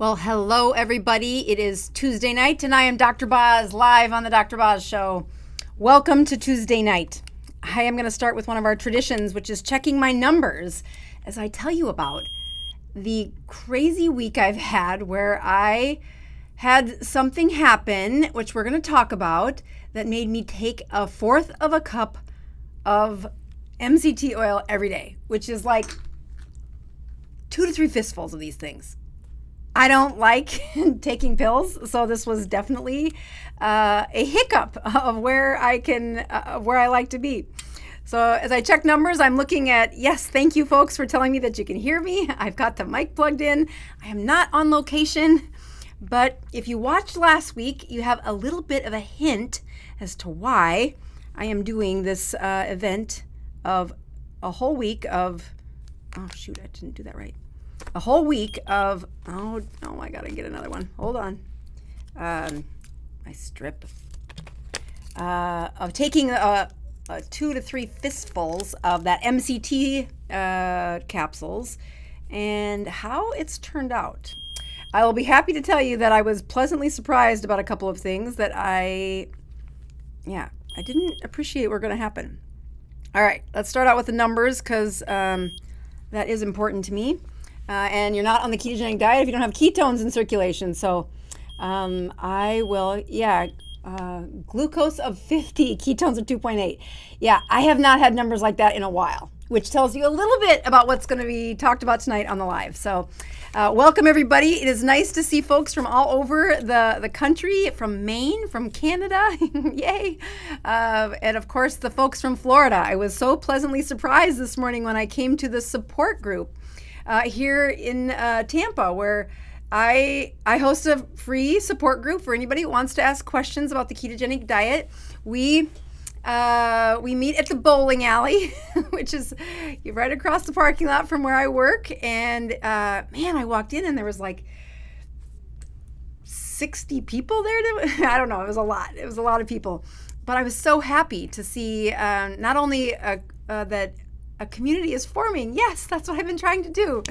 Well, hello, everybody. It is Tuesday night, and I am Dr. Boz, live on the Dr. Boz Show. Welcome to Tuesday night. I am going to start with one of our traditions, which is checking my numbers as I tell you about the crazy week I've had where I had something happen, which we're going to talk about, that made me take a fourth of a cup of MCT oil every day, which is like 2 to 3 fistfuls of these things. I don't like taking pills, so this was definitely a hiccup of where I like to be. So as I check numbers, I'm looking at, yes, thank you folks for telling me that you can hear me. I've got the mic plugged in. I am not on location, but if you watched last week, you have a little bit of a hint as to why I am doing this event of a whole week of, oh shoot, I didn't do that right. A whole week of, oh, I gotta get another one. Hold on. My strip. Of taking 2 to 3 fistfuls of that MCT capsules and how it's turned out. I will be happy to tell you that I was pleasantly surprised about a couple of things that I didn't appreciate were going to happen. All right, let's start out with the numbers because that is important to me. And you're not on the ketogenic diet if you don't have ketones in circulation. So I will, glucose of 50, ketones of 2.8. Yeah, I have not had numbers like that in a while, which tells you a little bit about what's going to be talked about tonight on the live. So welcome, everybody. It is nice to see folks from all over the country, from Maine, from Canada, yay. And of course, the folks from Florida. I was so pleasantly surprised this morning when I came to the support group here in Tampa, where I host a free support group for anybody who wants to ask questions about the ketogenic diet. We meet at the bowling alley, which is right across the parking lot from where I work. And man, I walked in and there was like 60 people there. I don't know. It was a lot. It was a lot of people. But I was so happy to see not only that a community is forming. Yes, that's what I've been trying to do.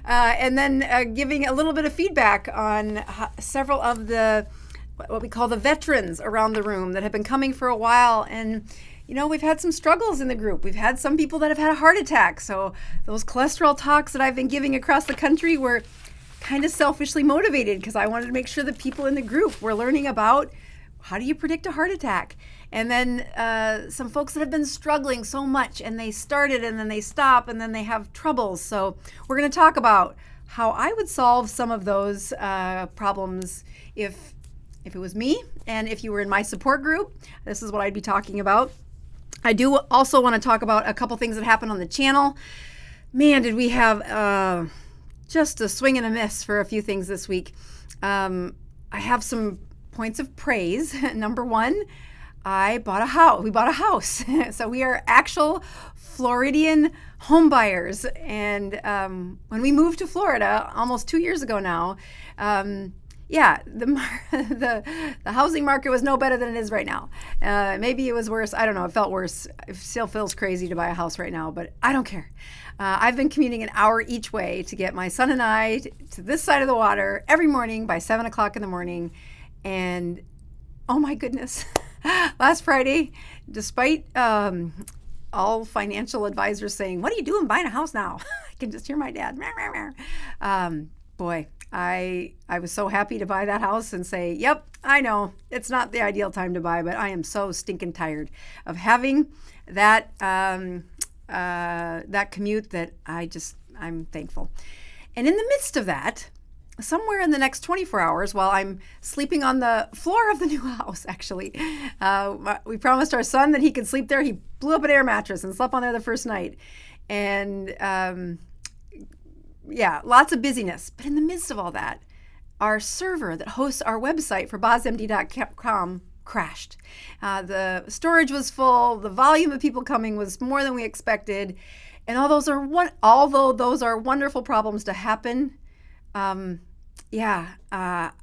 And then giving a little bit of feedback on several of the, what we call the veterans around the room that have been coming for a while. And, you know, we've had some struggles in the group. We've had some people that have had a heart attack. So those cholesterol talks that I've been giving across the country were kind of selfishly motivated because I wanted to make sure that people in the group were learning about how do you predict a heart attack? And then some folks that have been struggling so much and they started and then they stop and then they have troubles. So we're going to talk about how I would solve some of those problems if it was me and if you were in my support group. This is what I'd be talking about. I do also want to talk about a couple things that happened on the channel. Man, did we have just a swing and a miss for a few things this week. I have some points of praise. Number one, we bought a house. So we are actual Floridian home buyers. And when we moved to Florida almost 2 years ago now, the housing market was no better than it is right now. Maybe it was worse. I don't know. It felt worse. It still feels crazy to buy a house right now, but I don't care. I've been commuting an hour each way to get my son and I to this side of the water every morning by 7 o'clock in the morning. And oh my goodness, last Friday, despite all financial advisors saying, what are you doing buying a house now? I can just hear my dad. Boy, I was so happy to buy that house and say, yep, I know it's not the ideal time to buy, but I am so stinking tired of having that that commute that I'm thankful. And in the midst of that, somewhere in the next 24 hours, while I'm sleeping on the floor of the new house, actually, we promised our son that he could sleep there. He blew up an air mattress and slept on there the first night. And lots of busyness. But in the midst of all that, our server that hosts our website for BozMD.com crashed. The storage was full. The volume of people coming was more than we expected. And although those are wonderful problems to happen, I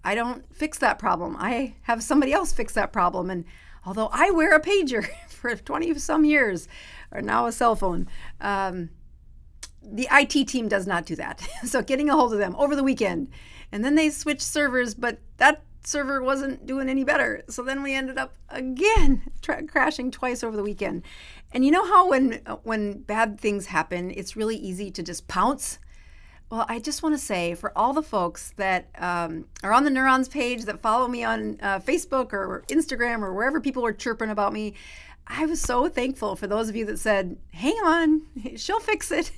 don't fix that problem. I have somebody else fix that problem. And although I wear a pager for 20 some years, or now a cell phone, the IT team does not do that. So getting a hold of them over the weekend And then they switched servers, but that server wasn't doing any better. So then we ended up again crashing twice over the weekend. And you know how when bad things happen, it's really easy to just pounce? Well, I just want to say for all the folks that are on the Neurons page, that follow me on Facebook or Instagram or wherever people were chirping about me, I was so thankful for those of you that said, hang on, she'll fix it.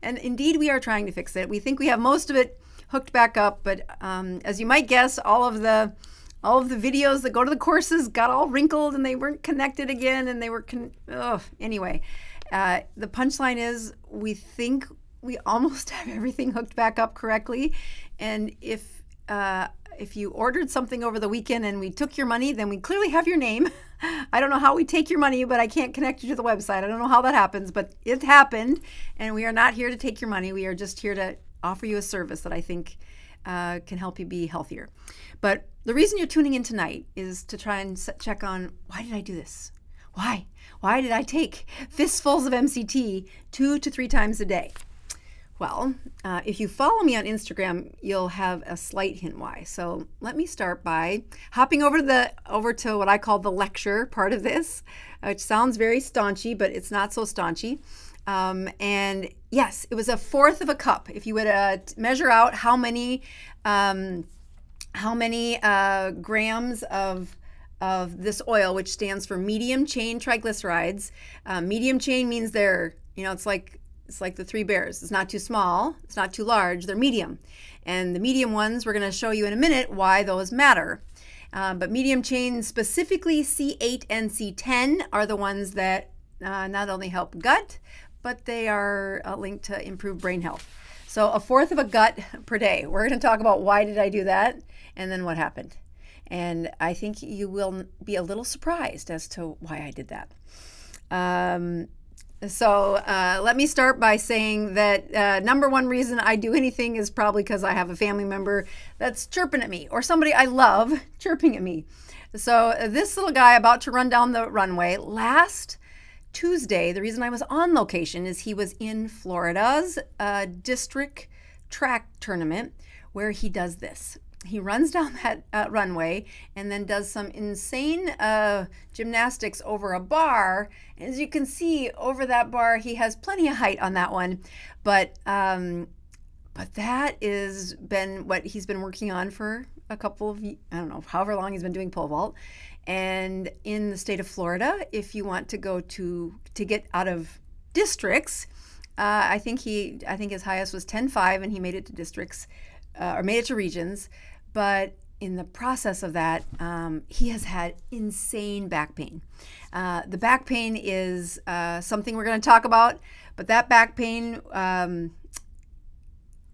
And indeed, we are trying to fix it. We think we have most of it hooked back up, but as you might guess, all of the videos that go to the courses got all wrinkled and they weren't connected again, and they were anyway. The punchline is we think we almost have everything hooked back up correctly, and if you ordered something over the weekend and we took your money, then we clearly have your name. I don't know how we take your money, but I can't connect you to the website. I don't know how that happens, but it happened, and we are not here to take your money. We are just here to offer you a service that I think can help you be healthier. But the reason you're tuning in tonight is to try and check on, why did I do this? Why? Why did I take fistfuls of MCT 2 to 3 times a day? Well, if you follow me on Instagram, you'll have a slight hint why. So let me start by hopping over to what I call the lecture part of this, which sounds very staunchy, but it's not so staunchy. And yes, it was 1/4 of a cup. If you would measure out how many grams of this oil, which stands for medium chain triglycerides. Medium chain means they're, it's like the 3 bears. It's not too small, it's not too large, they're medium. And the medium ones, we're going to show you in a minute why those matter. But medium chain, specifically C8 and C10, are the ones that not only help gut, but they are linked to improve brain health. So 1/4 of a gut per day. We're going to talk about why did I do that and then what happened. And I think you will be a little surprised as to why I did that. So let me start by saying that number one reason I do anything is probably because I have a family member that's chirping at me, or somebody I love chirping at me. So this little guy about to run down the runway last Tuesday, the reason I was on location is he was in Florida's district track tournament where he does this. He runs down that runway and then does some insane gymnastics over a bar. As you can see, over that bar, he has plenty of height on that one. But that is been what he's been working on for a couple of, I don't know, however long he's been doing pole vault. And in the state of Florida, if you want to go to get out of districts, I think his highest was 10.5, and he made it to districts, or made it to regions. But in the process of that, he has had insane back pain. The back pain is something we're going to talk about, but that back pain,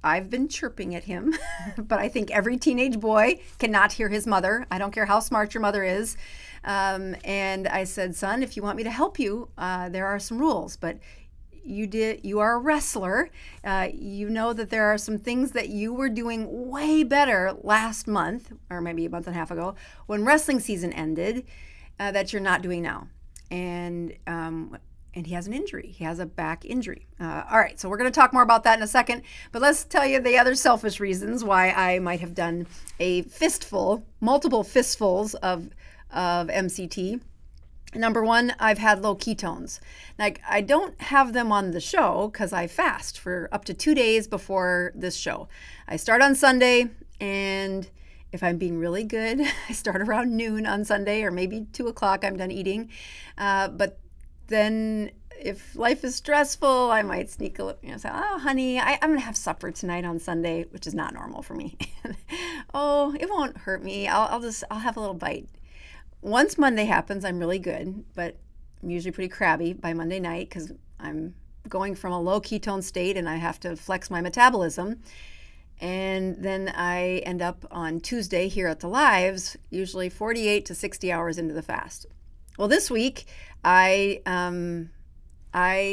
I've been chirping at him, but I think every teenage boy cannot hear his mother. I don't care how smart your mother is. And I said, son, if you want me to help you, there are some rules, but you are a wrestler. You know that there are some things that you were doing way better last month, or maybe a month and a half ago, when wrestling season ended, that you're not doing now. And he has an injury. He has a back injury. All right, so we're going to talk more about that in a second, but let's tell you the other selfish reasons why I might have done multiple fistfuls of MCT. Number one, I've had low ketones. Like, I don't have them on the show because I fast for up to 2 days before this show. I start on Sunday, and if I'm being really good, I start around noon on Sunday, or maybe 2 o'clock I'm done eating. But then if life is stressful, I might sneak a little, say, oh, honey, I'm going to have supper tonight on Sunday, which is not normal for me. Oh, it won't hurt me. I'll have a little bite. Once Monday happens, I'm really good, but I'm usually pretty crabby by Monday night because I'm going from a low ketone state and I have to flex my metabolism. And then I end up on Tuesday here at the Lives, usually 48 to 60 hours into the fast. Well, this week I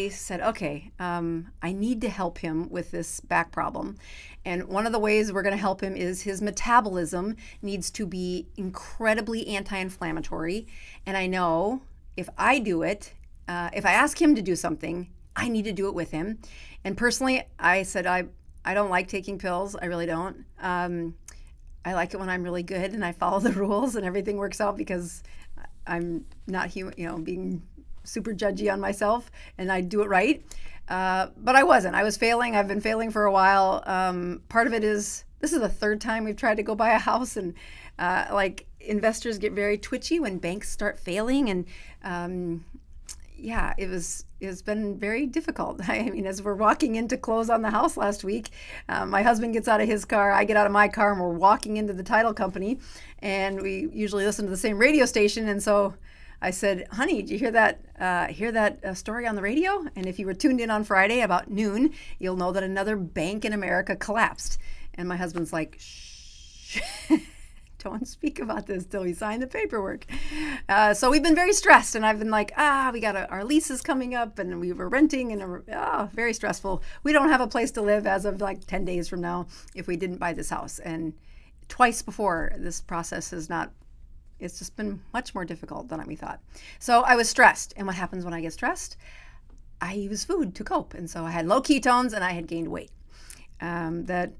said, okay, I need to help him with this back problem. And one of the ways we're going to help him is his metabolism needs to be incredibly anti-inflammatory. And I know if I do it, if I ask him to do something, I need to do it with him. And personally, I said, I don't like taking pills. I really don't. I like it when I'm really good and I follow the rules and everything works out because I'm not being super judgy on myself and I do it right. But I wasn't. I was failing. I've been failing for a while. Part of it is this is the third time we've tried to go buy a house, and like investors get very twitchy when banks start failing, and it's been very difficult. I mean, as we're walking in to close on the house last week, my husband gets out of his car, I get out of my car, and we're walking into the title company, and we usually listen to the same radio station, and so I said, honey, did you hear that story on the radio? And if you were tuned in on Friday about noon, you'll know that another bank in America collapsed. And my husband's like, shh, don't speak about this till we sign the paperwork. So we've been very stressed, and I've been like, we got our lease is coming up, and we were renting, and very stressful. We don't have a place to live as of like 10 days from now if we didn't buy this house. And twice before, this process it's just been much more difficult than we thought. So I was stressed. And what happens when I get stressed? I use food to cope. And so I had low ketones and I had gained weight. If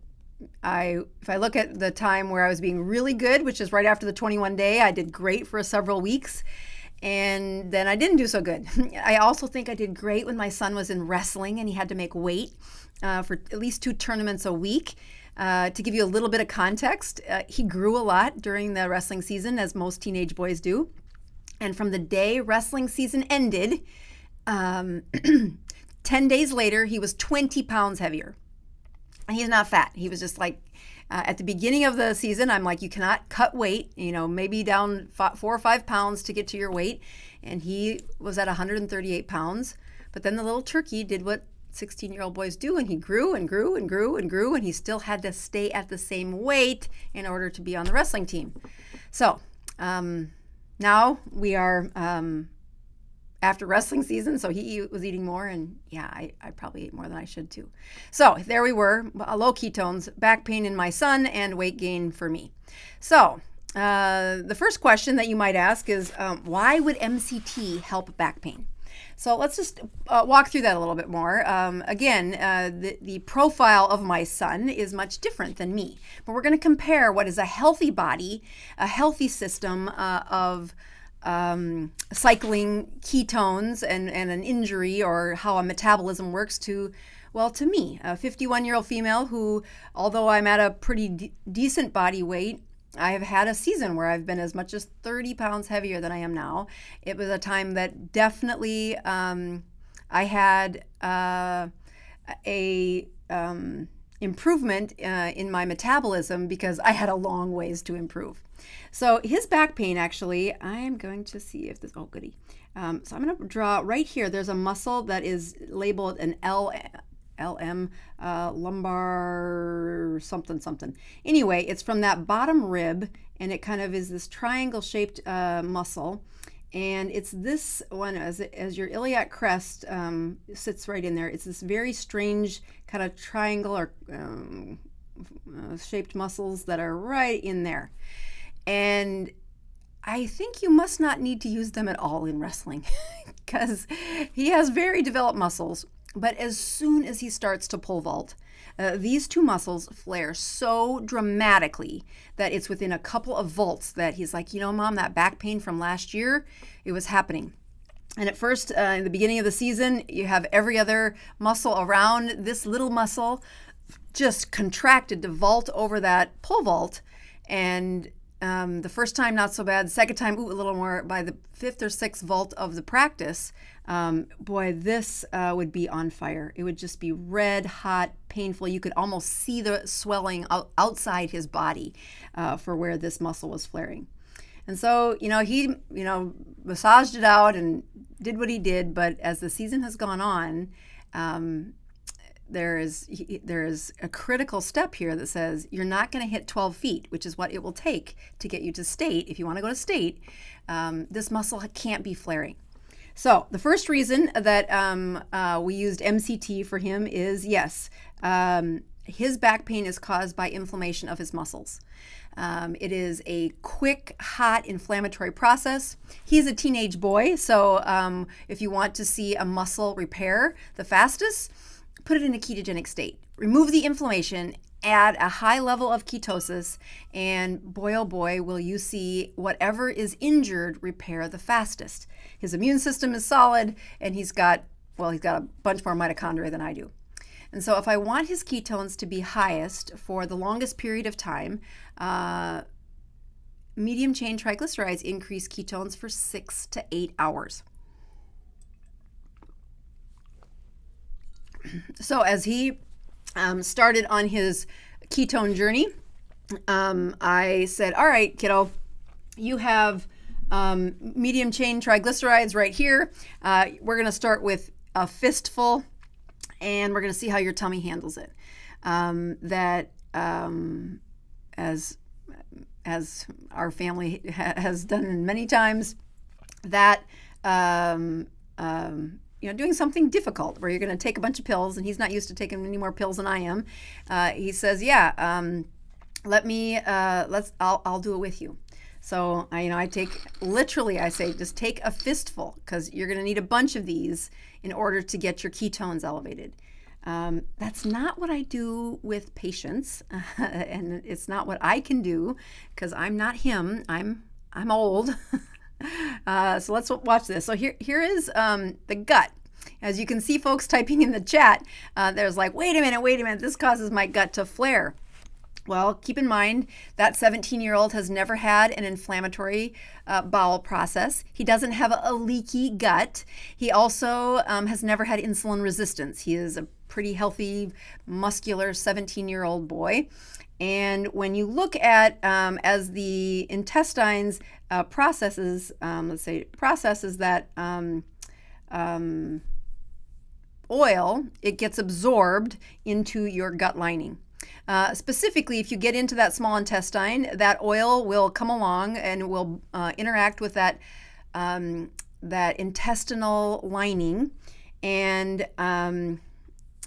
I look at the time where I was being really good, which is right after the 21 day, I did great for several weeks. And then I didn't do so good. I also think I did great when my son was in wrestling and he had to make weight for at least 2 tournaments a week. To give you a little bit of context, he grew a lot during the wrestling season, as most teenage boys do. And from the day wrestling season ended, 10 days later, he was 20 pounds heavier. And he's not fat. He was just like, at the beginning of the season, I'm like, you cannot cut weight, maybe down 4 or 5 pounds to get to your weight. And he was at 138 pounds. But then the little turkey did what 16-year-old boys do, and he grew and grew and grew and grew, and he still had to stay at the same weight in order to be on the wrestling team. So now we are after wrestling season, so he was eating more, and I probably ate more than I should too. So there we were, low ketones, back pain in my son, and weight gain for me. So the first question that you might ask is, why would MCT help back pain? So let's just walk through that a little bit more. Again, the profile of my son is much different than me, but we're going to compare what is a healthy body, a healthy system of cycling ketones and an injury, or how a metabolism works, to me, a 51-year-old female who, although I'm at a pretty decent body weight, I have had a season where I've been as much as 30 pounds heavier than I am now. It was a time that definitely I had a improvement in my metabolism because I had a long ways to improve. So his back pain, actually, I'm going to see if this, goody. So I'm going to draw right here. There's a muscle that is labeled an LM, lumbar something. Anyway, it's from that bottom rib, and it kind of is this triangle-shaped muscle. And it's this one, as your iliac crest sits right in there. It's this very strange kind of triangle or shaped muscles that are right in there. And I think you must not need to use them at all in wrestling because he has very developed muscles. But as soon as he starts to pole vault, these two muscles flare so dramatically that it's within a couple of volts that he's like, Mom, that back pain from last year, it was happening. And at first, in the beginning of the season, you have every other muscle around this little muscle just contracted to vault over that pole vault. And the first time, not so bad. The second time, a little more. By the 5th or 6th vault of the practice, this would be on fire. It would just be red, hot, painful. You could almost see the swelling outside his body for where this muscle was flaring. And so, he, massaged it out and did what he did. But as the season has gone on, there is a critical step here that says you're not going to hit 12 feet, which is what it will take to get you to state. If you want to go to state, this muscle can't be flaring. So the first reason that we used MCT for him is, yes, his back pain is caused by inflammation of his muscles. It is a quick, hot, inflammatory process. He's a teenage boy, so if you want to see a muscle repair the fastest, put it in a ketogenic state. remove the inflammation, add a high level of ketosis, and boy, oh boy, will you see whatever is injured repair the fastest. His immune system is solid, and he's got a bunch more mitochondria than I do. And so if I want his ketones to be highest for the longest period of time, medium chain triglycerides increase ketones for 6 to 8 hours. So as he started on his ketone journey, I said, all right, kiddo, you have medium chain triglycerides right here. We're going to start with a fistful, and we're going to see how your tummy handles it. As our family has done many times, that doing something difficult where you're going to take a bunch of pills, and he's not used to taking any more pills than I am. He says, I'll do it with you. So I say just take a fistful, because you're going to need a bunch of these in order to get your ketones elevated. That's not what I do with patients, and it's not what I can do, because I'm not him. I'm old. So let's watch this. So here is the gut. As you can see, folks typing in the chat, there's like, wait a minute, this causes my gut to flare. Well, keep in mind that 17-year-old has never had an inflammatory bowel process. He doesn't have a leaky gut. He also has never had insulin resistance. He is a pretty healthy, muscular 17-year-old boy. And when you look at as the intestines processes that oil, it gets absorbed into your gut lining. Specifically, if you get into that small intestine, that oil will come along and will interact with that intestinal lining. And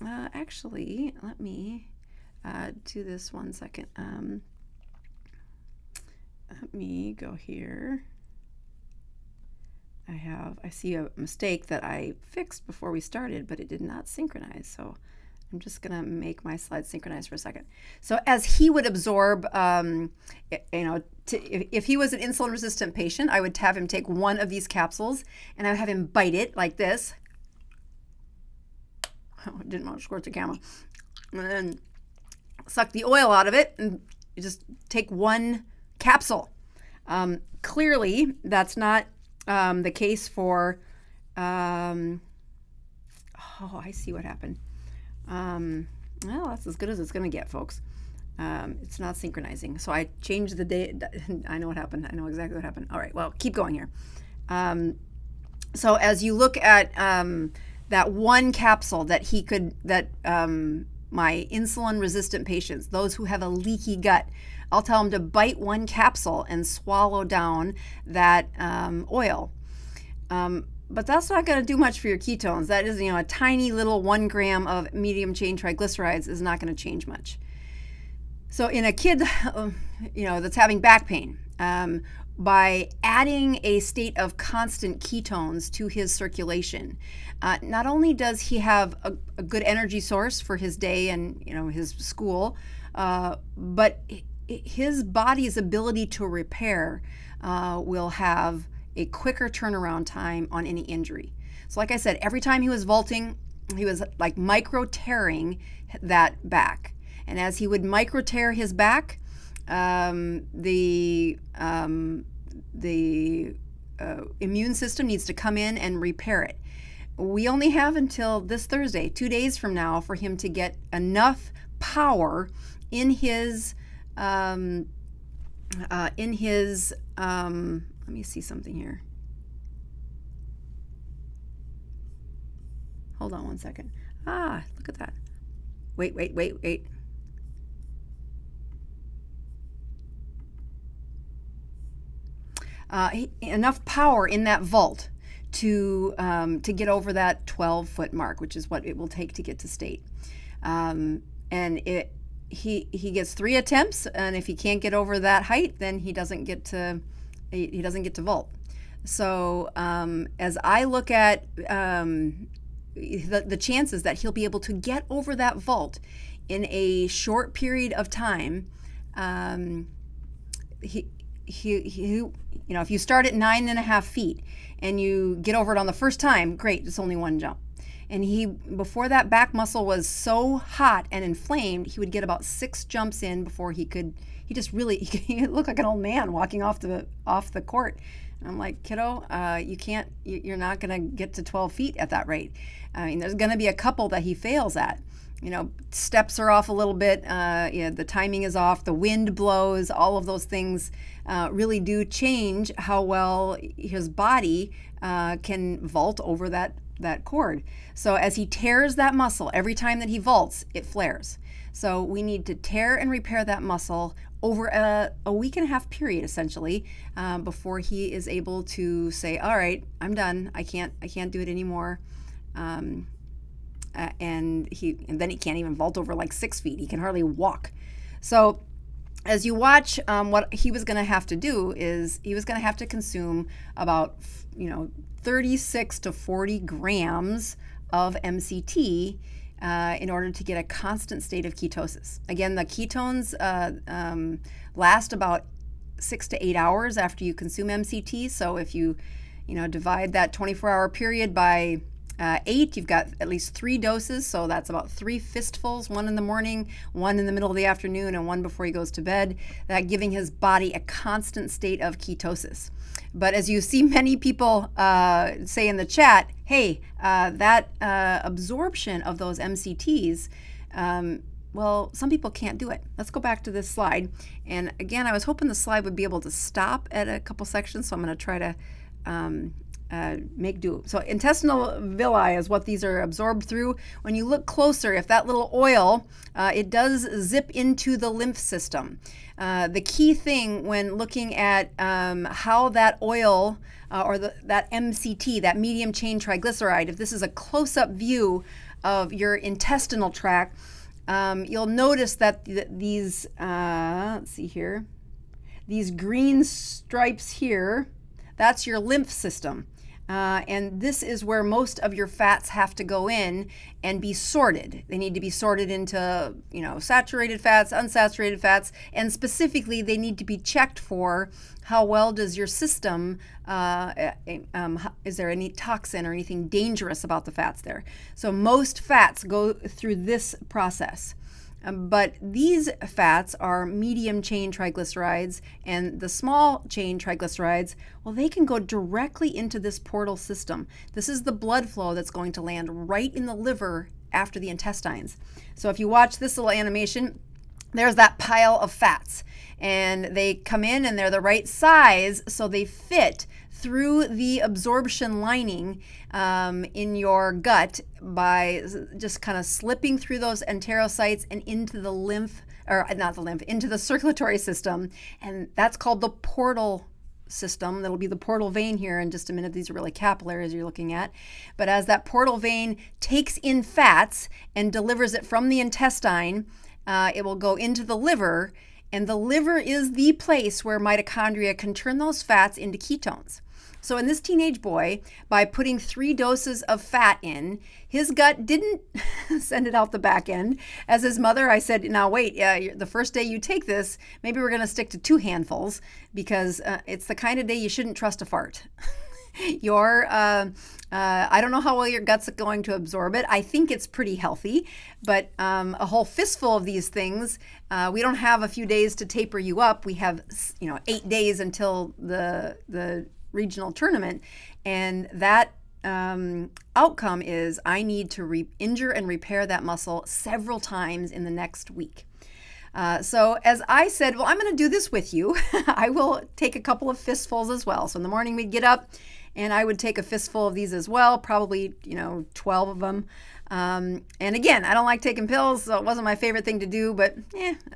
actually, let me do this one second. Let me go here. I see a mistake that I fixed before we started, but it did not synchronize. So I'm just going to make my slides synchronize for a second. So as he would absorb, if he was an insulin resistant patient, I would have him take one of these capsules, and I would have him bite it like this. Oh, I didn't want to squirt the camera. And then suck the oil out of it, and you just take one capsule. Clearly, that's not the case for, I see what happened. Well, that's as good as it's going to get, folks. It's not synchronizing. So I changed the date. I know what happened. I know exactly what happened. All right, well, keep going here. So as you look at that one capsule that my insulin resistant patients, those who have a leaky gut, I'll tell them to bite one capsule and swallow down that oil. But that's not going to do much for your ketones. That is, a tiny little 1 gram of medium chain triglycerides is not going to change much. So in a kid, that's having back pain, by adding a state of constant ketones to his circulation, not only does he have a good energy source for his day and his school, but his body's ability to repair will have a quicker turnaround time on any injury. So like I said, every time he was vaulting, he was like micro tearing that back. And as he would micro tear his back, the immune system needs to come in and repair it. We only have until this Thursday, 2 days from now, for him to get enough power in his let me see something here. Hold on one second. Look at that. Wait. Enough power in that vault to get over that 12-foot mark, which is what it will take to get to state. And he gets 3 attempts, and if he can't get over that height, then he doesn't get to vault. So as I look at the chances that he'll be able to get over that vault in a short period of time, he if you start at 9.5 feet and you get over it on the first time, great, it's only one jump. And before that back muscle was so hot and inflamed, he would get about 6 jumps in before he looked like an old man walking off the court. And I'm like, kiddo, you're not going to get to 12 feet at that rate. I mean, there's going to be a couple that he fails at. Steps are off a little bit, the timing is off, the wind blows, all of those things really do change how well his body can vault over that cord. So as he tears that muscle, every time that he vaults, it flares. So we need to tear and repair that muscle over a week and a half period, essentially, before he is able to say, all right, I'm done. I can't do it anymore. And then he can't even vault over like 6 feet. He can hardly walk. So as you watch, what he was going to have to do is he was going to have to consume about 36 to 40 grams of MCT in order to get a constant state of ketosis. Again, the ketones last about 6 to 8 hours after you consume MCT. So if you divide that 24-hour period by 8, you've got at least 3 doses, so that's about 3 fistfuls, 1 in the morning, 1 in the middle of the afternoon, and 1 before he goes to bed, that giving his body a constant state of ketosis. But as you see many people say in the chat, hey, that absorption of those MCTs, well, some people can't do it. Let's go back to this slide. And again, I was hoping the slide would be able to stop at a couple sections, so I'm going to try to make do. So intestinal villi is what these are absorbed through. When you look closer, if that little oil, it does zip into the lymph system. The key thing when looking at how that oil or that MCT, that medium chain triglyceride, if this is a close-up view of your intestinal tract, you'll notice that these, let's see here, these green stripes here, that's your lymph system. And this is where most of your fats have to go in and be sorted. They need to be sorted into, saturated fats, unsaturated fats, and specifically they need to be checked for how well does your system, is there any toxin or anything dangerous about the fats there? So most fats go through this process. But these fats are medium chain triglycerides, and the small chain triglycerides, well, they can go directly into this portal system. This is the blood flow that's going to land right in the liver after the intestines. So if you watch this little animation, there's that pile of fats, and they come in and they're the right size, so they fit through the absorption lining in your gut by just kind of slipping through those enterocytes and into the into the circulatory system. And that's called the portal system. That'll be the portal vein here in just a minute. These are really capillaries you're looking at. But as that portal vein takes in fats and delivers it from the intestine, it will go into the liver. And the liver is the place where mitochondria can turn those fats into ketones. So in this teenage boy, by putting 3 doses of fat in, his gut didn't send it out the back end. As his mother, I said, now wait, the first day you take this, maybe we're going to stick to 2 handfuls because it's the kind of day you shouldn't trust a fart. I don't know how well your gut's going to absorb it. I think it's pretty healthy, but a whole fistful of these things, we don't have a few days to taper you up. We have 8 days until the regional tournament, and that outcome is I need to injure and repair that muscle several times in the next week. So as I said, well, I'm going to do this with you. I will take a couple of fistfuls as well. So in the morning we'd get up and I would take a fistful of these as well, probably 12 of them. And again, I don't like taking pills, so it wasn't my favorite thing to do, but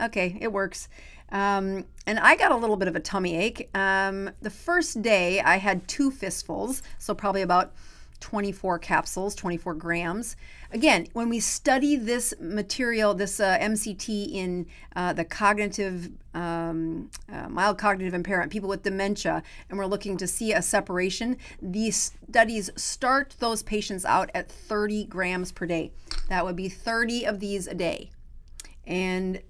okay, it works. And I got a little bit of a tummy ache. The first day I had 2 fistfuls, so probably about 24 capsules, 24 grams. Again, when we study this material, this MCT in the cognitive, mild cognitive impairment, people with dementia, and we're looking to see a separation, these studies start those patients out at 30 grams per day. That would be 30 of these a day. And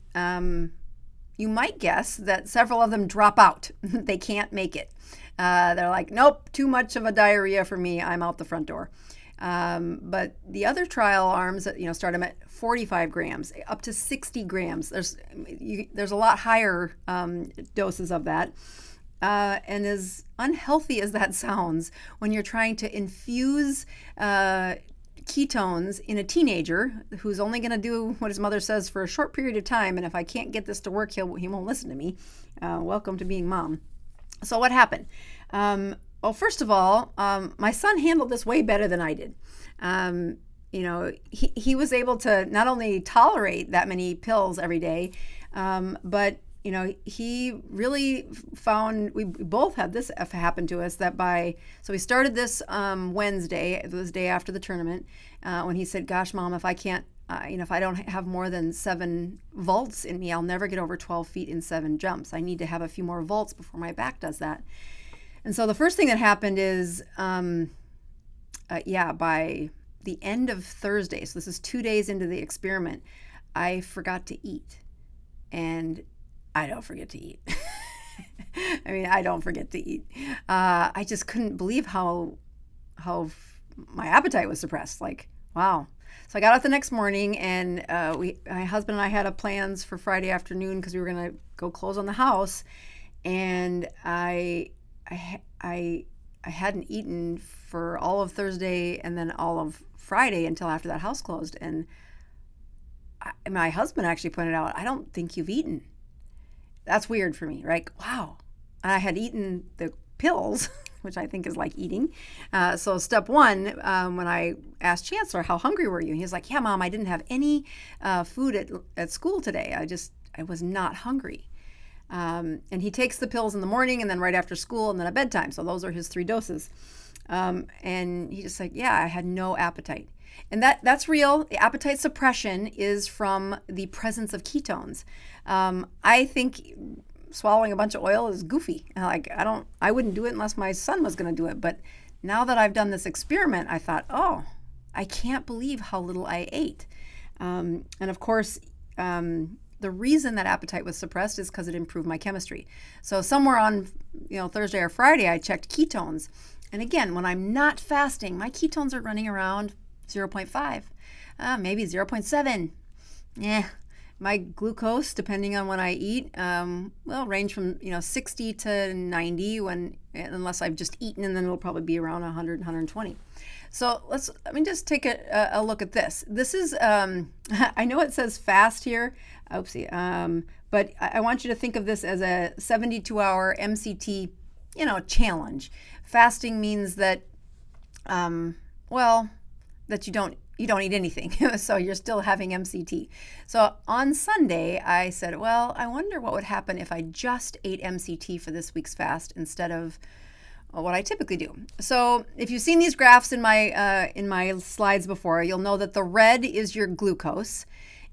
you might guess that several of them drop out. They can't make it. They're like, nope, too much of a diarrhea for me. I'm out the front door. But the other trial arms, start them at 45 grams, up to 60 grams. There's a lot higher doses of that. And as unhealthy as that sounds, when you're trying to infuse ketones in a teenager who's only going to do what his mother says for a short period of time, and if I can't get this to work, he won't listen to me. Welcome to being mom. So what happened? Well, first of all, my son handled this way better than I did. He was able to not only tolerate that many pills every day, but he really found, we both had this happen to us, so we started this Wednesday, it was the day after the tournament, when he said, gosh, Mom, if I can't, if I don't have more than 7 vaults in me, I'll never get over 12 feet in 7 jumps. I need to have a few more vaults before my back does that. And so the first thing that happened is, by the end of Thursday, so this is 2 days into the experiment, I forgot to eat. And I don't forget to eat. I don't forget to eat. I just couldn't believe how my appetite was suppressed. Like, wow. So I got up the next morning, and my husband and I had plans for Friday afternoon because we were going to go close on the house, and I hadn't eaten for all of Thursday and then all of Friday until after that house closed. And my husband actually pointed out, I don't think you've eaten. That's weird for me, right? Wow. I had eaten the pills, which I think is like eating. So step one, when I asked Chancellor, how hungry were you? He was like, yeah, Mom, I didn't have any food at school today. I was not hungry. And he takes the pills in the morning and then right after school and then at bedtime. So those are his 3 doses. And he just like, yeah, I had no appetite. And that's real. The appetite suppression is from the presence of ketones. I think swallowing a bunch of oil is goofy. I wouldn't do it unless my son was going to do it. But now that I've done this experiment, I thought, oh, I can't believe how little I ate. And of course, the reason that appetite was suppressed is because it improved my chemistry. So somewhere on Thursday or Friday, I checked ketones. And again, when I'm not fasting, my ketones are running around 0.5, maybe 0.7. Yeah. My glucose, depending on when I eat, will range from 60 to 90 unless I've just eaten, and then it'll probably be around 100, 120. So let me just take a look at this. This is, I know it says fast here, oopsie, but I want you to think of this as a 72-hour MCT, challenge. Fasting means that, that you don't eat anything. So you're still having MCT. So on Sunday, I said, well, I wonder what would happen if I just ate MCT for this week's fast instead of what I typically do. So if you've seen these graphs in my slides before, you'll know that the red is your glucose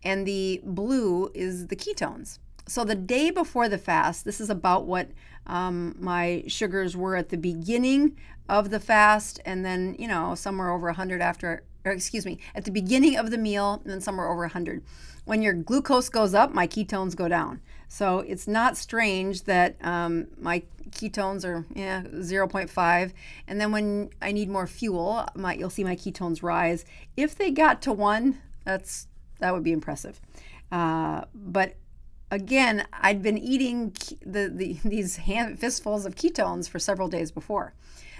and the blue is the ketones. So the day before the fast, this is about what my sugars were at the beginning of the fast, and then, somewhere over 100 at the beginning of the meal, and then somewhere over 100. When your glucose goes up, my ketones go down. So it's not strange that my ketones are 0.5, and then when I need more fuel, you'll see my ketones rise. If they got to 1, that would be impressive. But again, I'd been eating these fistfuls of ketones for several days before.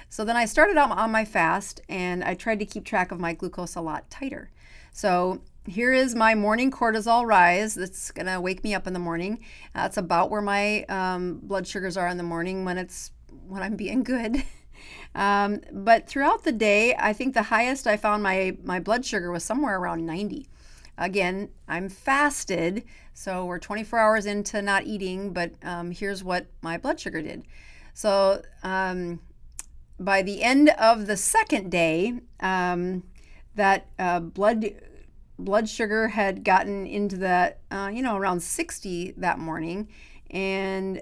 So then I started out on my fast, and I tried to keep track of my glucose a lot tighter. So here is my morning cortisol rise. That's going to wake me up in the morning. That's about where my blood sugars are in the morning when I'm being good. But throughout the day, I think the highest I found my blood sugar was somewhere around 90. Again, I'm fasted, so we're 24 hours into not eating, but here's what my blood sugar did. So by the end of the second day, that blood sugar had gotten into that, around 60 that morning, and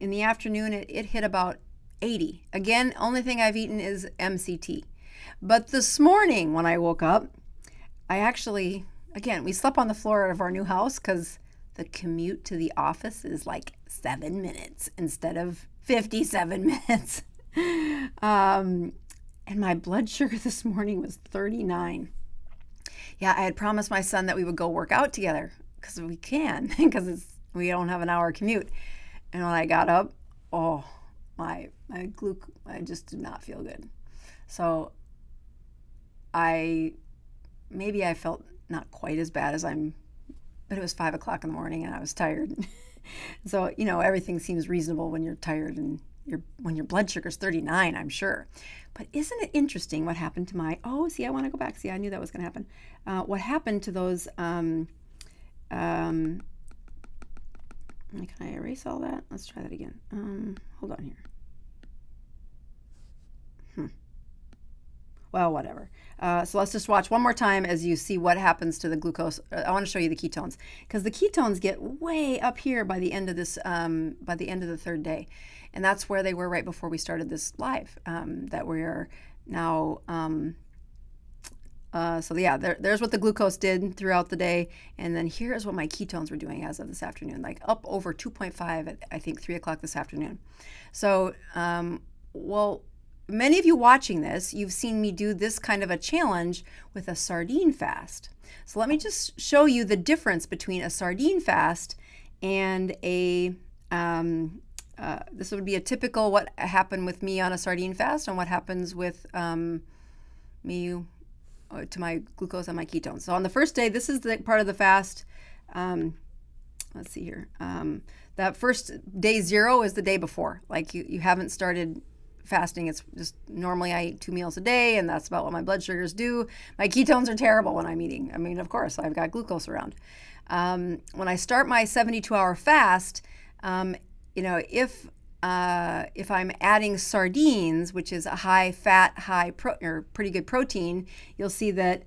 in the afternoon it hit about 80. Again, only thing I've eaten is MCT. But this morning when I woke up, I actually again, we slept on the floor of our new house because the commute to the office is like 7 minutes instead of 57 minutes. And my blood sugar this morning was 39. Yeah, I had promised my son that we would go work out together because we can, because we don't have an hour commute. And when I got up, my I just did not feel good. So maybe I felt not quite as bad as but it was 5 o'clock in the morning and I was tired. So, everything seems reasonable when you're tired and when your blood sugar's 39, I'm sure. But isn't it interesting what happened to I want to go back. See, I knew that was going to happen. What happened to those, can I erase all that? Let's try that again. Hold on here. Well, whatever. So let's just watch one more time as you see what happens to the glucose. I want to show you the ketones because the ketones get way up here by the end of this, by the end of the third day. And that's where they were right before we started this live, that we are now. There's what the glucose did throughout the day. And then here's what my ketones were doing as of this afternoon, like up over 2.5 at, I think, 3 o'clock this afternoon. So, many of you watching this, you've seen me do this kind of a challenge with a sardine fast. So let me just show you the difference between a sardine fast and this would be a typical what happened with me on a sardine fast and what happens with me to my glucose and my ketones. So on the first day, this is the part of the fast. Let's see here. That first day 0 is the day before. Like you haven't started fasting. It's just normally I eat 2 meals a day, and that's about what my blood sugars do. My ketones are terrible when I'm eating. I mean, of course, I've got glucose around. When I start my 72-hour fast, if I'm adding sardines, which is a high fat, pretty good protein, you'll see that,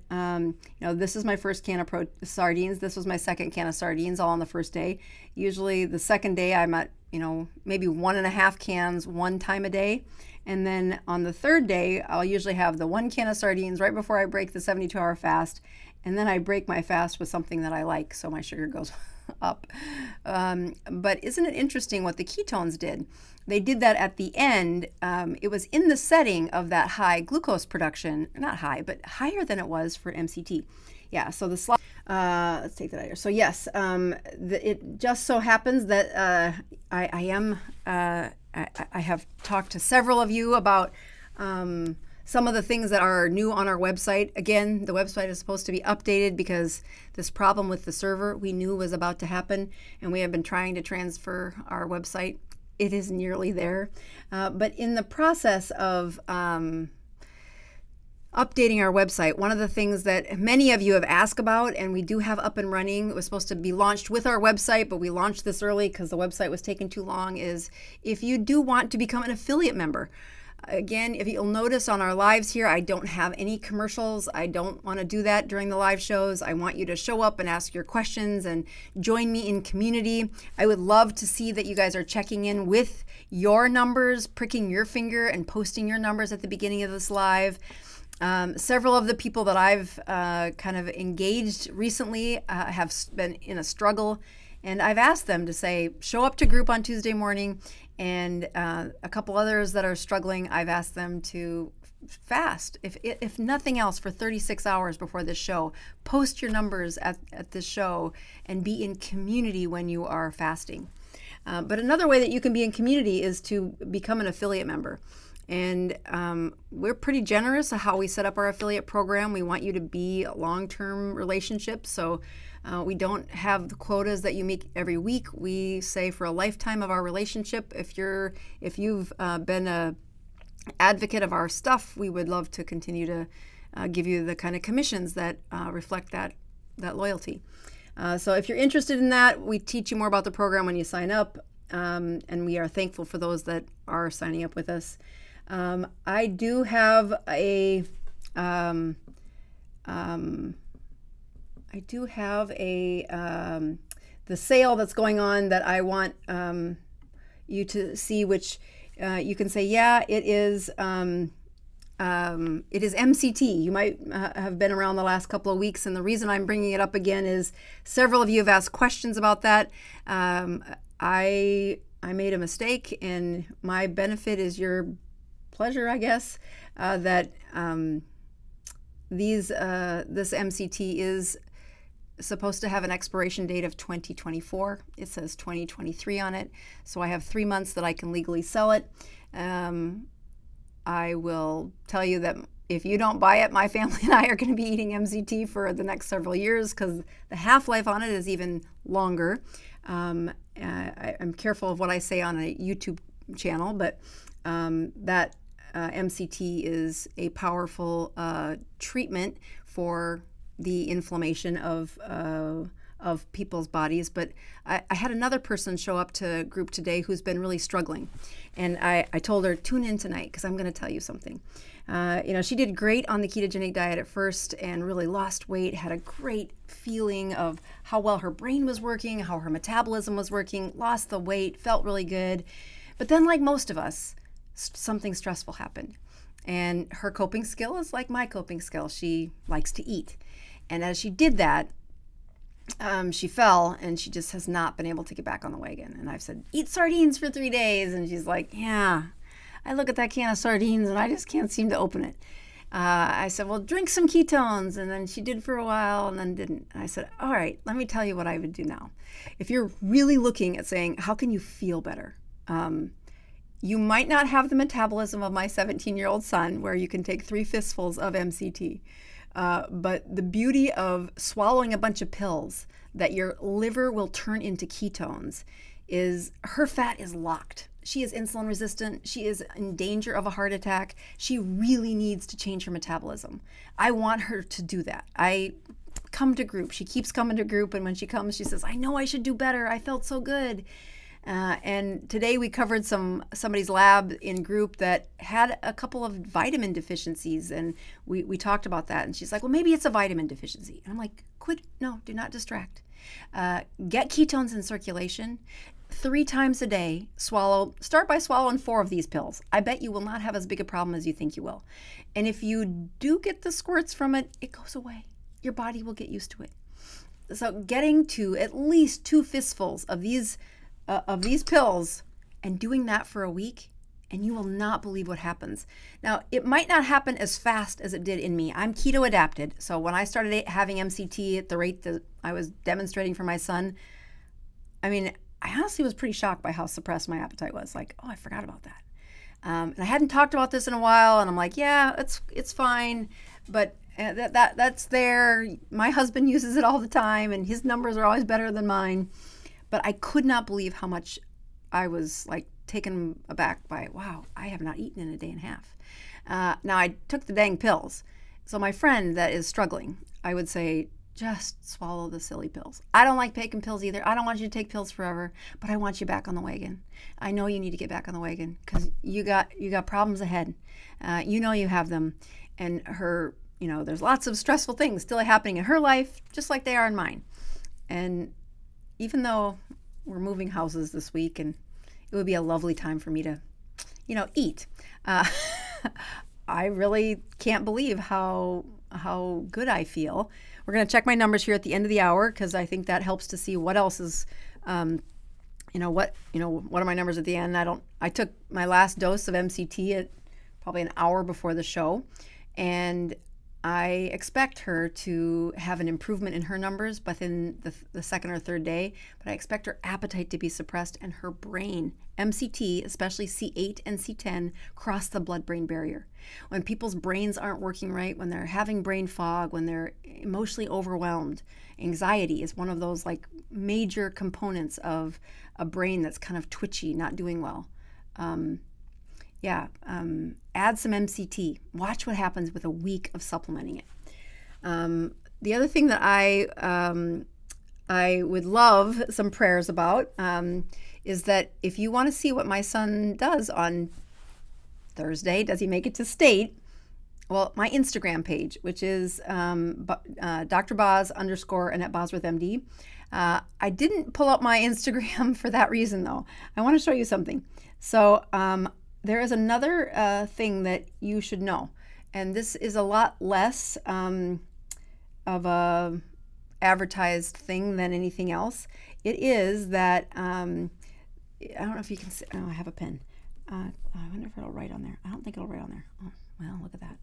this is my first can of sardines. This was my second can of sardines, all on the first day. Usually the second day I'm at, maybe 1.5 cans one time a day. And then on the third day, I'll usually have the 1 can of sardines right before I break the 72-hour fast. And then I break my fast with something that I like, so my sugar goes up. But isn't it interesting what the ketones did? They did that at the end. It was in the setting of that high glucose production, not high, but higher than it was for MCT. Yeah, so the slide, let's take that out here. So yes, it just so happens that I have talked to several of you about some of the things that are new on our website. Again, the website is supposed to be updated because this problem with the server we knew was about to happen, and we have been trying to transfer our website. It is nearly there. But in the process of updating our website, one of the things that many of you have asked about, and we do have up and running, it was supposed to be launched with our website, but we launched this early because the website was taking too long, is if you do want to become an affiliate member. Again, if you'll notice on our lives here, I don't have any commercials. I don't want to do that during the live shows. I want you to show up and ask your questions and join me in community. I would love to see that you guys are checking in with your numbers, pricking your finger and posting your numbers at the beginning of this live. Several of the people that I've kind of engaged recently have been in a struggle, and I've asked them to say, show up to group on Tuesday morning. And a couple others that are struggling, I've asked them to fast, if nothing else, for 36 hours before this show. Post your numbers at this show and be in community when you are fasting. But another way that you can be in community is to become an affiliate member. And we're pretty generous of how we set up our affiliate program. We want you to be a long-term relationship. So we don't have the quotas that you meet every week. We say for a lifetime of our relationship, if you've been an advocate of our stuff, we would love to continue to give you the kind of commissions that reflect that loyalty. So if you're interested in that, we teach you more about the program when you sign up, and we are thankful for those that are signing up with us. I do have the sale that's going on that I want you to see, which you can say, yeah, it is it is MCT. You might have been around the last couple of weeks, and the reason I'm bringing it up again is several of you have asked questions about that. I made a mistake, and my benefit is your pleasure, I guess, that this MCT is supposed to have an expiration date of 2024. It says 2023 on it, so I have 3 months that I can legally sell it. I will tell you that if you don't buy it, my family and I are going to be eating MCT for the next several years because the half-life on it is even longer. I'm careful of what I say on a YouTube channel, but that MCT is a powerful treatment for the inflammation of people's bodies. But I had another person show up to group today who's been really struggling. And I told her, tune in tonight because I'm going to tell you something. She did great on the ketogenic diet at first and really lost weight, had a great feeling of how well her brain was working, how her metabolism was working, lost the weight, felt really good. But then, like most of us, something stressful happened. And her coping skill is like my coping skill. She likes to eat. And as she did that, she fell and she just has not been able to get back on the wagon. And I've said, eat sardines for 3 days. And she's like, yeah, I look at that can of sardines and I just can't seem to open it. I said, well, drink some ketones. And then she did for a while and then didn't. And I said, all right, let me tell you what I would do now. If you're really looking at saying, how can you feel better? You might not have the metabolism of my 17-year-old son where you can take 3 fistfuls of MCT. But the beauty of swallowing a bunch of pills that your liver will turn into ketones is her fat is locked. She is insulin resistant. She is in danger of a heart attack. She really needs to change her metabolism. I want her to do that. I come to group. She keeps coming to group. And when she comes, she says, I know I should do better. I felt so good. And today we covered somebody's lab in group that had a couple of vitamin deficiencies, and we talked about that. And she's like, well, maybe it's a vitamin deficiency. And I'm like, do not distract. Get ketones in circulation 3 times a day. Start by swallowing 4 of these pills. I bet you will not have as big a problem as you think you will. And if you do get the squirts from it, it goes away. Your body will get used to it. So getting to at least 2 fistfuls of these pills and doing that for a week, and you will not believe what happens. Now, it might not happen as fast as it did in me. I'm keto adapted. So when I started having MCT at the rate that I was demonstrating for my son, I mean, I honestly was pretty shocked by how suppressed my appetite was. Like, oh, I forgot about that. And I hadn't talked about this in a while, and I'm like, yeah, it's fine. But that's there. My husband uses it all the time, and his numbers are always better than mine. But I could not believe how much I was like taken aback by, wow, I have not eaten in a day and a half. Now I took the dang pills. So my friend that is struggling, I would say, just swallow the silly pills. I don't like taking pills either. I don't want you to take pills forever, but I want you back on the wagon. I know you need to get back on the wagon because you got problems ahead. You have them. And her, there's lots of stressful things still happening in her life, just like they are in mine. And even though we're moving houses this week and it would be a lovely time for me to, eat, I really can't believe how good I feel. We're going to check my numbers here at the end of the hour because I think that helps to see what else is, what are my numbers at the end? I took my last dose of MCT at probably an hour before the show, and I expect her to have an improvement in her numbers within the second or third day, but I expect her appetite to be suppressed and her brain, MCT, especially C8 and C10, cross the blood-brain barrier. When people's brains aren't working right, when they're having brain fog, when they're emotionally overwhelmed, anxiety is one of those like major components of a brain that's kind of twitchy, not doing well. Add some MCT. Watch what happens with a week of supplementing it. The other thing that I would love some prayers about is that if you want to see what my son does on Thursday, does he make it to state? Well, my Instagram page, which is Dr Boz _ Annette Bosworth MD. I didn't pull up my Instagram for that reason, though. I want to show you something. So there is another thing that you should know. and this is a lot less of a advertised thing than anything else. It is that I don't know if you can see. Oh, I have a pen. I wonder if it'll write on there. I don't think it'll write on there. Oh, well, look at that.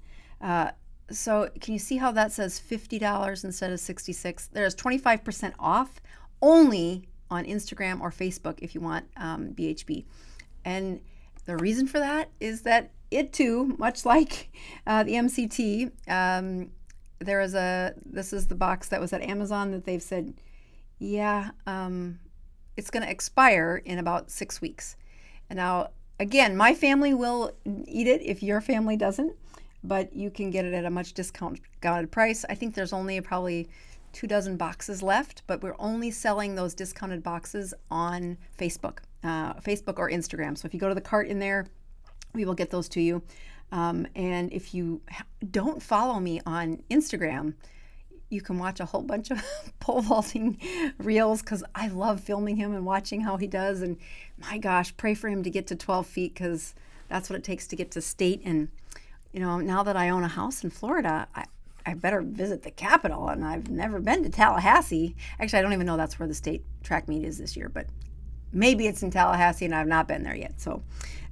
So can you see how that says $50 instead of $66? There's 25% off only on Instagram or Facebook if you want BHB. And the reason for that is that it too, much like the MCT, this is the box that was at Amazon that they've said, yeah, it's going to expire in about 6 weeks. And now, again, my family will eat it if your family doesn't, but you can get it at a much discounted price. I think there's only probably 24 boxes left, but we're only selling those discounted boxes on Facebook or Instagram. So if you go to the cart in there, we will get those to you. And if you don't follow me on Instagram, you can watch a whole bunch of pole vaulting reels because I love filming him and watching how he does. And my gosh, pray for him to get to 12 feet because that's what it takes to get to state. And, now that I own a house in Florida, I better visit the Capitol, and I've never been to Tallahassee. Actually, I don't even know that's where the state track meet is this year, but maybe it's in Tallahassee and I've not been there yet. So,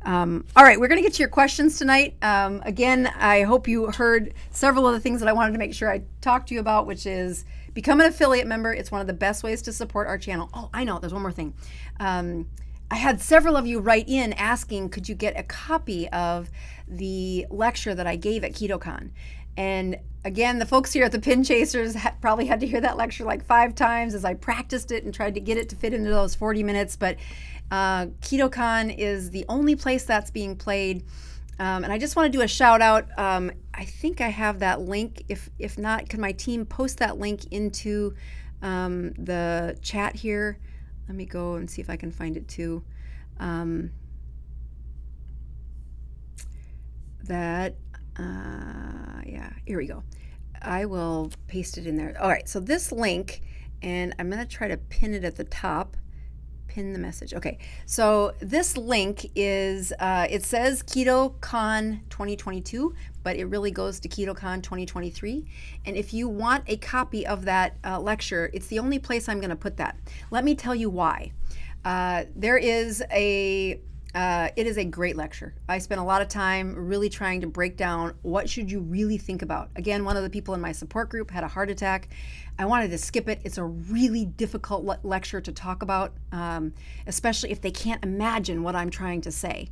all right, we're going to get to your questions tonight. Again, I hope you heard several of the things that I wanted to make sure I talked to you about, which is become an affiliate member. It's one of the best ways to support our channel. Oh, I know, there's one more thing. I had several of you write in asking, could you get a copy of the lecture that I gave at KetoCon? And again, the folks here at the Pin Chasers probably had to hear that lecture like 5 times as I practiced it and tried to get it to fit into those 40 minutes. But KetoCon is the only place that's being played. And I just want to do a shout out. I think I have that link. If not, can my team post that link into the chat here? Let me go and see if I can find it too. Yeah, here we go. I will paste it in there. All right, so this link, and I'm going to try to pin it at the top. Pin the message. Okay, so this link is, it says KetoCon 2022, but it really goes to KetoCon 2023. And if you want a copy of that lecture, it's the only place I'm going to put that. Let me tell you why. It is a great lecture. I spent a lot of time really trying to break down what should you really think about. Again, one of the people in my support group had a heart attack. I wanted to skip it. It's a really difficult lecture to talk about, especially if they can't imagine what I'm trying to say.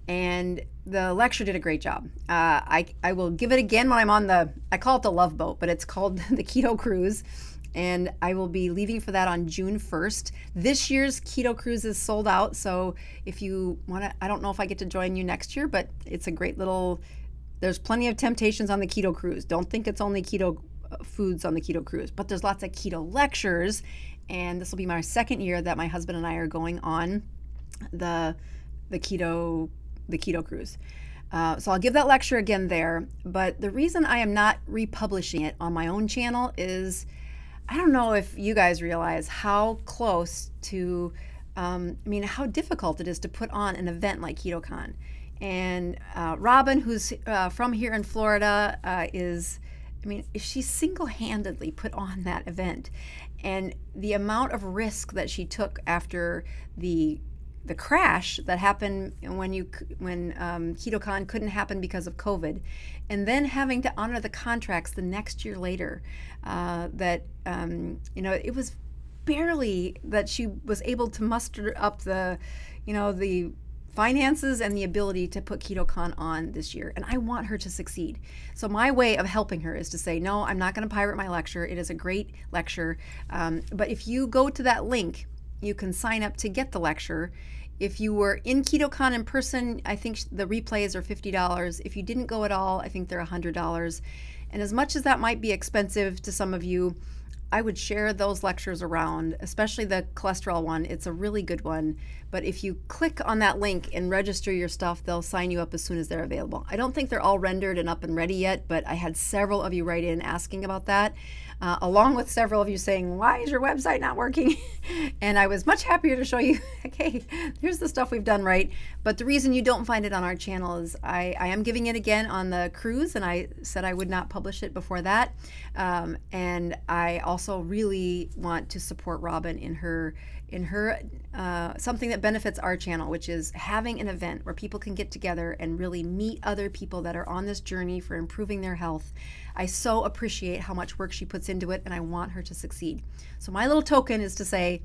And the lecture did a great job. I will give it again when I'm on I call it the Love Boat, but it's called the Keto Cruise. And I will be leaving for that on June 1st. This year's Keto Cruise is sold out, so if you want to, I don't know if I get to join you next year, but it's a great there's plenty of temptations on the Keto Cruise. Don't think it's only keto foods on the Keto Cruise, but there's lots of keto lectures, and this will be my second year that my husband and I are going on the keto cruise. So I'll give that lecture again there, but the reason I am not republishing it on my own channel is I don't know if you guys realize how close to, how difficult it is to put on an event like KetoCon. And Robin, who's from here in Florida, she single-handedly put on that event. And the amount of risk that she took after the crash that happened when KetoCon couldn't happen because of COVID, and then having to honor the contracts the next year later, it was barely that she was able to muster up the finances and the ability to put KetoCon on this year. And I want her to succeed. So my way of helping her is to say, no, I'm not going to pirate my lecture. It is a great lecture. But if you go to that link, you can sign up to get the lecture. If you were in KetoCon in person, I think the replays are $50. If you didn't go at all, I think they're $100. And as much as that might be expensive to some of you, I would share those lectures around, especially the cholesterol one. It's a really good one. But if you click on that link and register your stuff, they'll sign you up as soon as they're available. I don't think they're all rendered and up and ready yet, but I had several of you write in asking about that, along with several of you saying, why is your website not working? And I was much happier to show you, okay, here's the stuff we've done right. But the reason you don't find it on our channel is I am giving it again on the cruise, and I said I would not publish it before that. And I also really want to support Robin in her something that benefits our channel, which is having an event where people can get together and really meet other people that are on this journey for improving their health. I so appreciate how much work she puts into it, and I want her to succeed. So my little token is to say,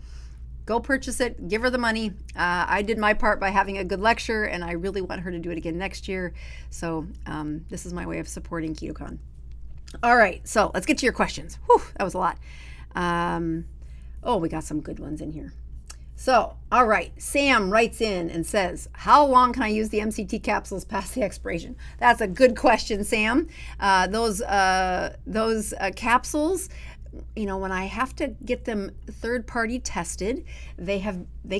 go purchase it, give her the money. I did my part by having a good lecture, and I really want her to do it again next year. So this is my way of supporting KetoCon. All right, so let's get to your questions. Whew, that was a lot. Oh, we got some good ones in here. So, all right, Sam writes in and says, how long can I use the MCT capsules past the expiration? That's a good question, Sam. Those capsules, when I have to get them third-party tested, they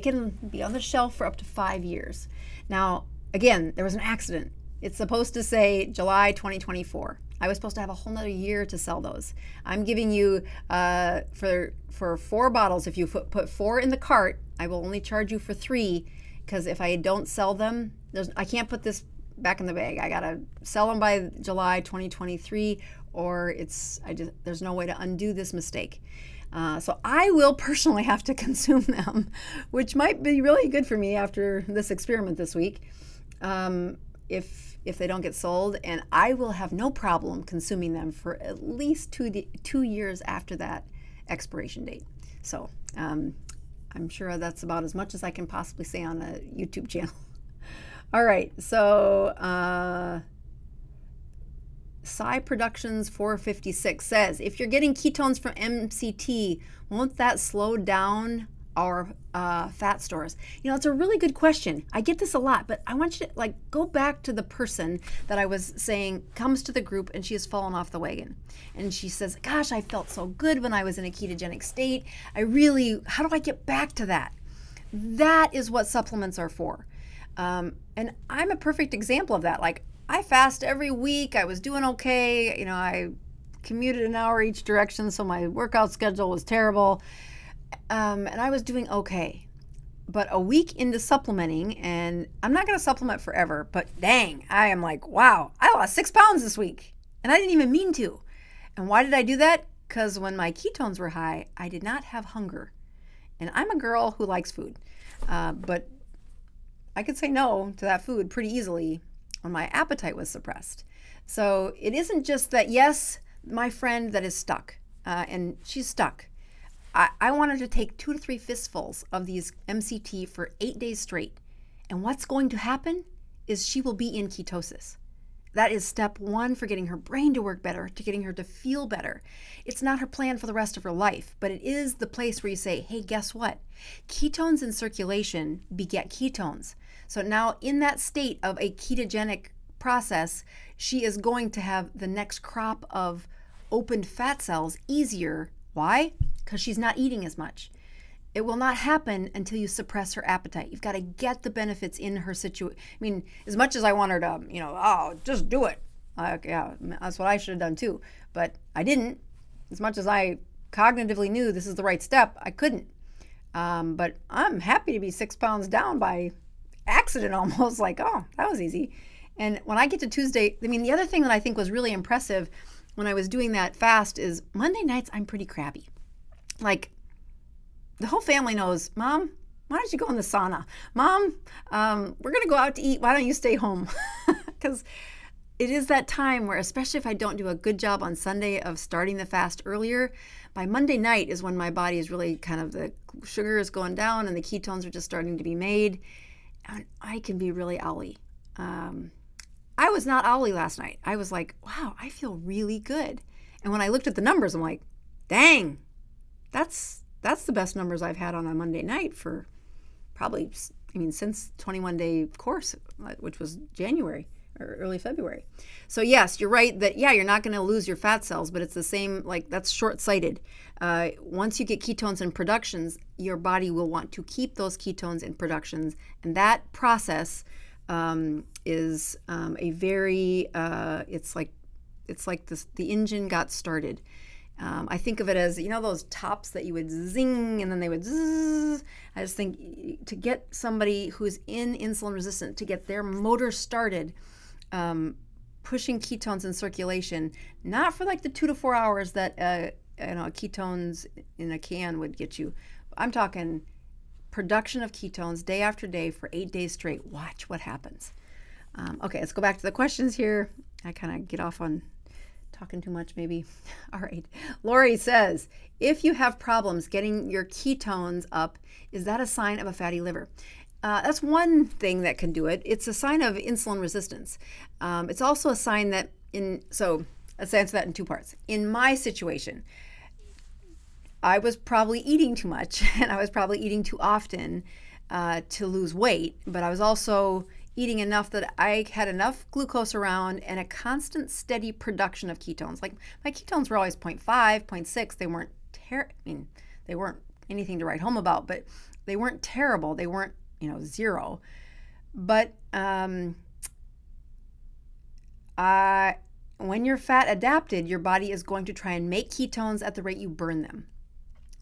can be on the shelf for up to 5 years. Now, again, there was an accident. It's supposed to say July 2024. I was supposed to have a whole nother year to sell those. I'm giving you, for 4 bottles, if you put 4 in the cart, I will only charge you for 3, because if I don't sell them, I can't put this back in the bag. I gotta sell them by July 2023, or there's no way to undo this mistake. So I will personally have to consume them, which might be really good for me after this experiment this week. If they don't get sold, and I will have no problem consuming them for at least 2 years after that expiration date. So I'm sure that's about as much as I can possibly say on a YouTube channel. All right, so Psy Productions 456 says, if you're getting ketones from MCT, won't that slow down our fat stores? It's a really good question. I get this a lot, but I want you to go back to the person that I was saying comes to the group and she has fallen off the wagon. And she says, gosh, I felt so good when I was in a ketogenic state. How do I get back to that? That is what supplements are for. And I'm a perfect example of that. I fast every week. I was doing okay. I commuted an hour each direction, so my workout schedule was terrible. And I was doing okay. But a week into supplementing, and I'm not going to supplement forever, but dang, I am wow, I lost 6 pounds this week. And I didn't even mean to. And why did I do that? Because when my ketones were high, I did not have hunger. And I'm a girl who likes food. But I could say no to that food pretty easily when my appetite was suppressed. So it isn't just that, yes, my friend that is stuck, and she's stuck. I want her to take 2 to 3 fistfuls of these MCT for 8 days straight. And what's going to happen is she will be in ketosis. That is step 1 for getting her brain to work better, to getting her to feel better. It's not her plan for the rest of her life, but it is the place where you say, hey, guess what? Ketones in circulation beget ketones. So now in that state of a ketogenic process, she is going to have the next crop of opened fat cells easier. Why? Because she's not eating as much. It will not happen until you suppress her appetite. You've got to get the benefits in her situation. I mean, as much as I want her to, just do it. Yeah, that's what I should have done too. But I didn't. As much as I cognitively knew this is the right step, I couldn't. But I'm happy to be 6 pounds down by accident almost. Oh, that was easy. And when I get to Tuesday, the other thing that I think was really impressive when I was doing that fast is Monday nights I'm pretty crabby. The whole family knows, Mom, why don't you go in the sauna? Mom, we're going to go out to eat. Why don't you stay home? Because it is that time where, especially if I don't do a good job on Sunday of starting the fast earlier, by Monday night is when my body is really the sugar is going down and the ketones are just starting to be made. And I can be really owly. I was not owly last night. I was wow, I feel really good. And when I looked at the numbers, I'm like, dang, that's the best numbers I've had on a Monday night for probably, since 21-day course, which was January or early February. So yes, you're right that, yeah, you're not going to lose your fat cells, but it's the same, like that's short-sighted. Once you get ketones in productions, your body will want to keep those ketones in productions. And that process is a very, it's like this, the engine got started. I think of it as, those tops that you would zing and then they would zzz. I just think to get somebody who's in insulin resistant, to get their motor started, pushing ketones in circulation, not for like the 2 to 4 hours that Ketones-In-A-Can would get you. I'm talking production of ketones day after day for 8 days straight. Watch what happens. Okay, let's go back to the questions here. I kind of get off on talking too much maybe. All right. Lori says, if you have problems getting your ketones up, is that a sign of a fatty liver? That's one thing that can do it. It's a sign of insulin resistance. It's also a sign that so let's answer that in 2 parts. In my situation, I was probably eating too much and I was probably eating too often to lose weight, but I was also eating enough that I had enough glucose around and a constant steady production of ketones. Like my ketones were always 0.5, 0.6. They weren't they weren't anything to write home about, but they weren't terrible. They weren't, 0. But when you're fat adapted, your body is going to try and make ketones at the rate you burn them.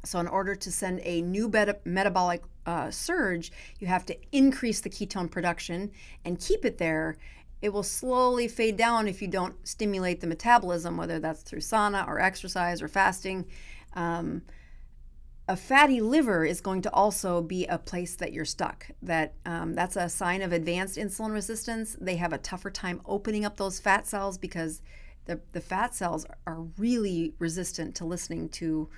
So in order to send a new metabolic surge, you have to increase the ketone production and keep it there. It will slowly fade down if you don't stimulate the metabolism, whether that's through sauna or exercise or fasting. A fatty liver is going to also be a place that you're stuck. That's a sign of advanced insulin resistance. They have a tougher time opening up those fat cells because the fat cells are really resistant to listening to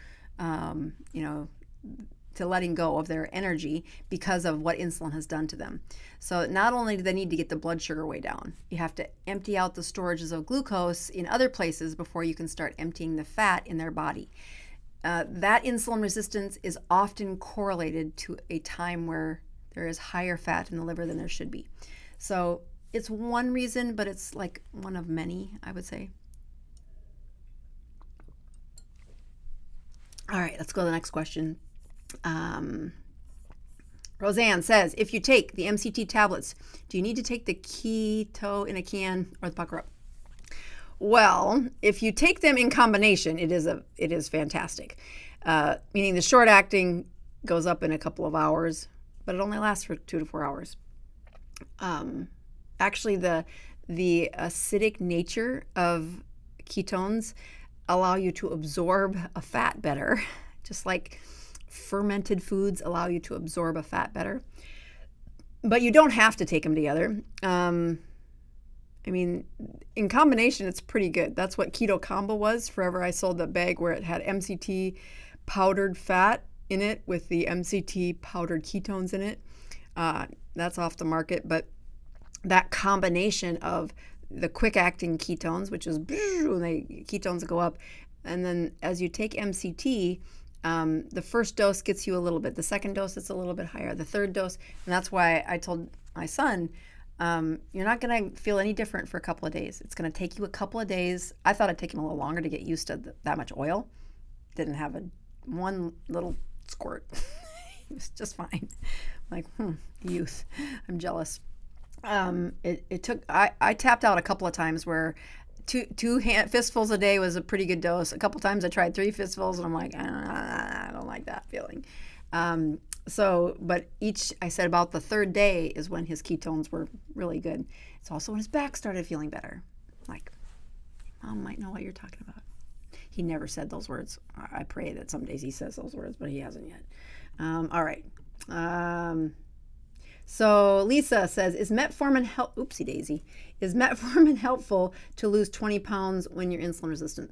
to letting go of their energy because of what insulin has done to them. So not only do they need to get the blood sugar way down, you have to empty out the storages of glucose in other places before you can start emptying the fat in their body. That insulin resistance is often correlated to a time where there is higher fat in the liver than there should be. So it's one reason, but it's like one of many, I would say. All right, let's go to the next question. Roseanne says, if you take the MCT tablets, do you need to take the Keto-In-A-Can or the Pucker Up? Well, if you take them in combination, it is fantastic. Meaning the short acting goes up in a couple of hours, but it only lasts for 2 to 4 hours. Actually, the acidic nature of ketones allow you to absorb a fat better, just like fermented foods allow you to absorb a fat better. But you don't have to take them together. In combination, it's pretty good. That's what Keto Combo was. Forever I sold the bag where it had MCT powdered fat in it with the MCT powdered ketones in it. That's off the market, but that combination of the quick-acting ketones, which is when ketones go up, and then as you take MCT, the first dose gets you a little bit. The second dose, it's a little bit higher. The third dose, and that's why I told my son, you're not going to feel any different for a couple of days. It's going to take you a couple of days. I thought it'd take him a little longer to get used to that much oil. Didn't have one little squirt. It was just fine. Like, youth. I'm jealous. It took, I tapped out a couple of times where two fistfuls a day was a pretty good dose. A couple times I tried 3 fistfuls and I'm like, I don't like that feeling. But I said about the third day is when his ketones were really good. It's also when his back started feeling better. Like, Mom might know what you're talking about. He never said those words. I pray that some days he says those words, but he hasn't yet. All right. So Lisa says, is metformin helpful to lose 20 pounds when you're insulin resistant?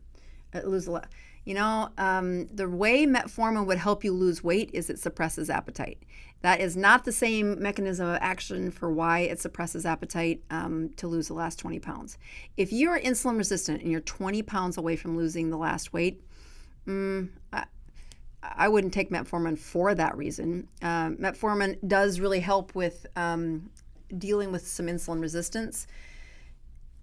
Lose a lot. The way metformin would help you lose weight is it suppresses appetite. That is not the same mechanism of action for why it suppresses appetite to lose the last 20 pounds. If you're insulin resistant and you're 20 pounds away from losing the last weight, I wouldn't take metformin for that reason. Metformin does really help with dealing with some insulin resistance.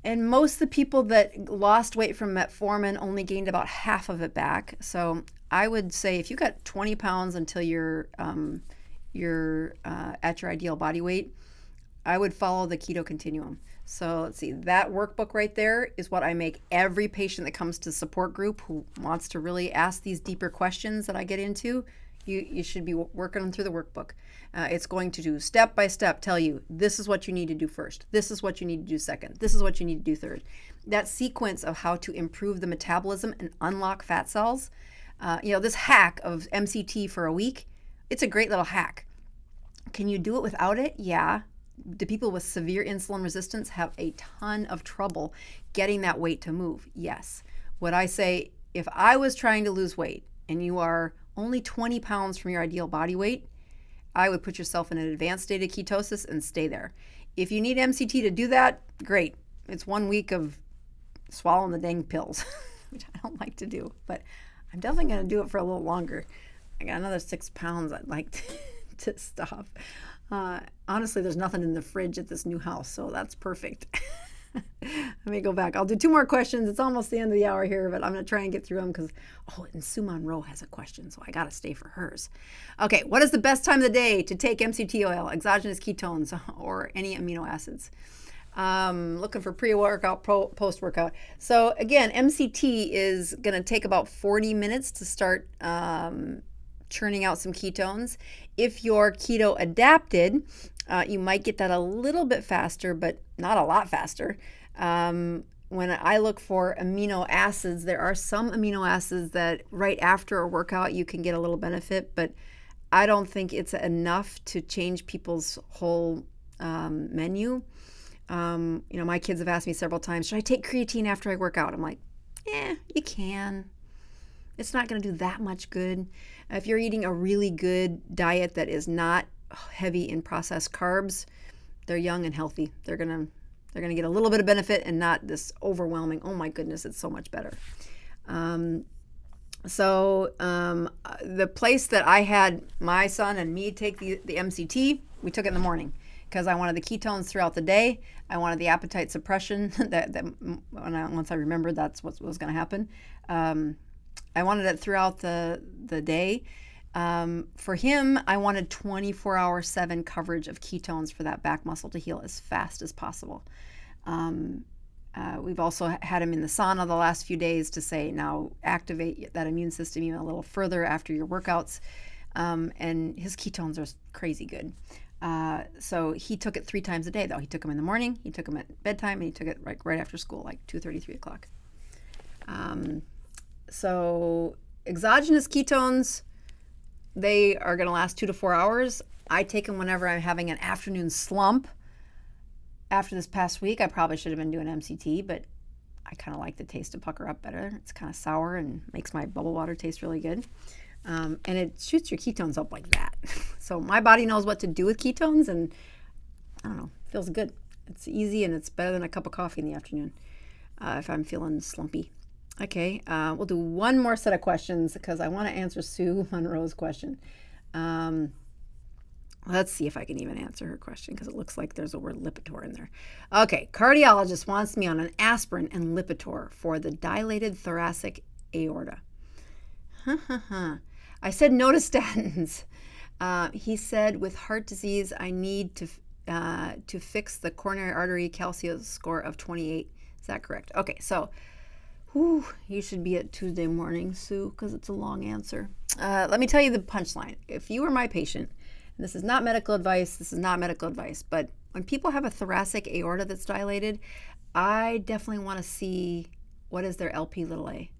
And most of the people that lost weight from metformin only gained about half of it back. So I would say if you got 20 pounds until you're at your ideal body weight, I would follow the keto continuum. So let's see, that workbook right there is what I make every patient that comes to support group who wants to really ask these deeper questions that I get into. You should be working them through the workbook. It's going to do step by step, tell you this is what you need to do first. This is what you need to do second. This is what you need to do third. That sequence of how to improve the metabolism and unlock fat cells. This hack of MCT for a week, it's a great little hack. Can you do it without it? Yeah. Do people with severe insulin resistance have a ton of trouble getting that weight to move? Yes. Would I say if I was trying to lose weight and you are only 20 pounds from your ideal body weight, I would put yourself in an advanced state of ketosis and stay there. If you need MCT to do that, great. It's 1 week of swallowing the dang pills, which I don't like to do, but I'm definitely going to do it for a little longer. I got another 6 pounds I'd like to stop. Honestly, there's nothing in the fridge at this new house, so that's perfect. Let me go back. I'll do 2 more questions. It's almost the end of the hour here, but I'm going to try and get through them because, and Sue Monroe has a question, so I got to stay for hers. Okay, what is the best time of the day to take MCT oil, exogenous ketones, or any amino acids? Looking for pre-workout, post-workout. So again, MCT is going to take about 40 minutes to start churning out some ketones. If you're keto adapted, you might get that a little bit faster, but not a lot faster. When I look for amino acids, there are some amino acids that right after a workout you can get a little benefit, but I don't think it's enough to change people's whole menu. My kids have asked me several times, should I take creatine after I work out? I'm like, you can. It's not going to do that much good. If you're eating a really good diet that is not heavy in processed carbs, they're young and healthy. They're gonna get a little bit of benefit and not this overwhelming, oh my goodness, it's so much better. The place that I had my son and me take the MCT, we took it in the morning because I wanted the ketones throughout the day. I wanted the appetite suppression once I remembered that's what was going to happen. I wanted it throughout the day. For him, I wanted 24/7 coverage of ketones for that back muscle to heal as fast as possible. We've also had him in the sauna the last few days to say, now activate that immune system even a little further after your workouts. And his ketones are crazy good. So he took it 3 times a day, though. He took them in the morning, he took them at bedtime, and he took it right after school, like 2:30, 3 o'clock. So exogenous ketones, they are going to last 2 to 4 hours. I take them whenever I'm having an afternoon slump. After this past week, I probably should have been doing MCT, but I kind of like the taste of Pucker Up better. It's kind of sour and makes my bubble water taste really good. And it shoots your ketones up like that. So my body knows what to do with ketones, and I don't know, feels good. It's easy, and it's better than a cup of coffee in the afternoon if I'm feeling slumpy. Okay, we'll do one more set of questions because I want to answer Sue Monroe's question. Let's see if I can even answer her question because it looks like there's a word Lipitor in there. Okay, cardiologist wants me on an aspirin and Lipitor for the dilated thoracic aorta. I said no to statins. He said with heart disease, I need to fix the coronary artery calcium score of 28. Is that correct? Okay, so you should be at Tuesday morning, Sue, because it's a long answer. Let me tell you the punchline. If you were my patient, and this is not medical advice, but when people have a thoracic aorta that's dilated, I definitely want to see what is their LP little a.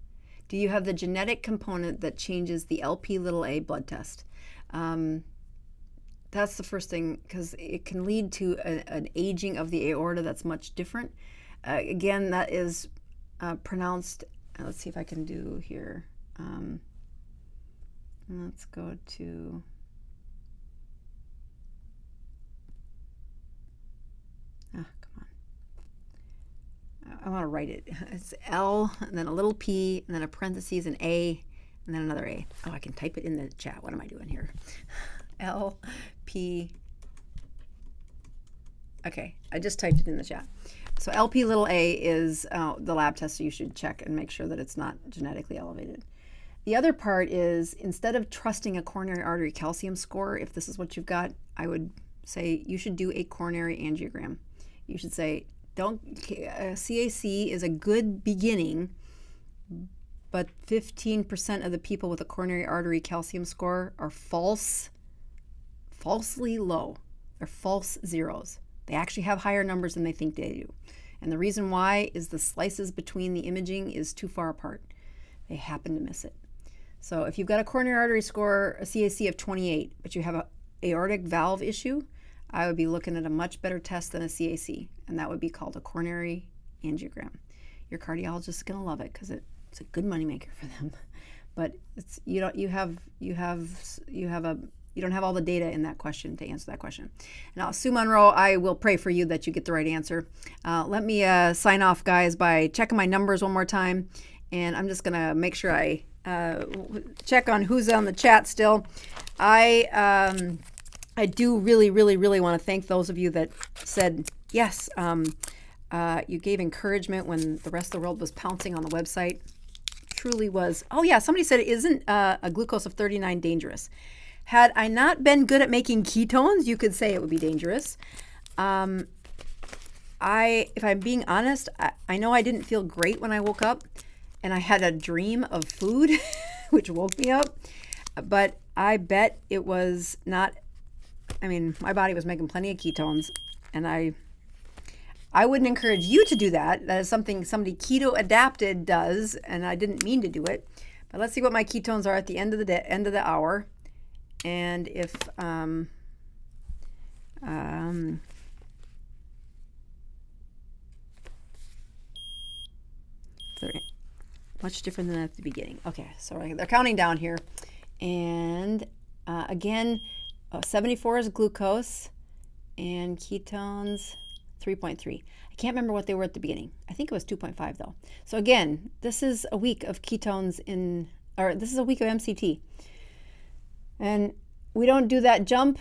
Do you have the genetic component that changes the LP little a blood test? That's the first thing, because it can lead to an aging of the aorta that's much different. Again, that is pronounced, let's see if I can do here. Let's go to, come on. I want to write it. It's L, and then a little P, and then a parentheses, an A, and then another A. Oh, I can type it in the chat. What am I doing here? L, P, Okay, I just typed it in the chat. So LP little a is the lab test, so you should check and make sure that it's not genetically elevated. The other part is, instead of trusting a coronary artery calcium score, if this is what you've got, I would say you should do a coronary angiogram. You should say, CAC is a good beginning, but 15% of the people with a coronary artery calcium score are falsely low. They're false zeros. They actually have higher numbers than they think they do. And the reason why is the slices between the imaging is too far apart. They happen to miss it. So if you've got a coronary artery score, a CAC of 28, but you have an aortic valve issue, I would be looking at a much better test than a CAC, and that would be called a coronary angiogram. Your cardiologist is going to love it because it's a good moneymaker for them. But it's, you don't have all the data in that question to answer that question. Now, Sue Monroe, I will pray for you that you get the right answer. Let me sign off, guys, by checking my numbers one more time, and I'm just going to make sure I check on who's on the chat still. I do really, really, really want to thank those of you that said yes. You gave encouragement when the rest of the world was pouncing on the website. Truly was. Oh yeah, somebody said, isn't a glucose of 39 dangerous? Had I not been good at making ketones, you could say it would be dangerous. If I'm being honest, I know I didn't feel great when I woke up, and I had a dream of food, which woke me up. But I bet it was not. I mean, my body was making plenty of ketones, and I wouldn't encourage you to do that. That is something somebody keto adapted does, and I didn't mean to do it. But let's see what my ketones are at the end of the day, end of the hour. And if they're much different than at the beginning. Okay, so they're counting down here. And again, 74 is glucose, and ketones 3.3. I can't remember what they were at the beginning. I think it was 2.5 though. So again, this is a week of ketones this is a week of MCT. And we don't do that jump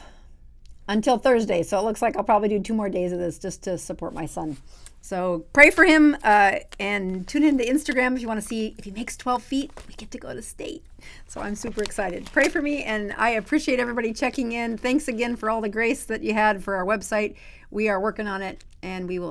until Thursday. So it looks like I'll probably do 2 more days of this just to support my son. So pray for him and tune into Instagram if you want to see if he makes 12 feet, we get to go to state. So I'm super excited. Pray for me, and I appreciate everybody checking in. Thanks again for all the grace that you had for our website. We are working on it, and we will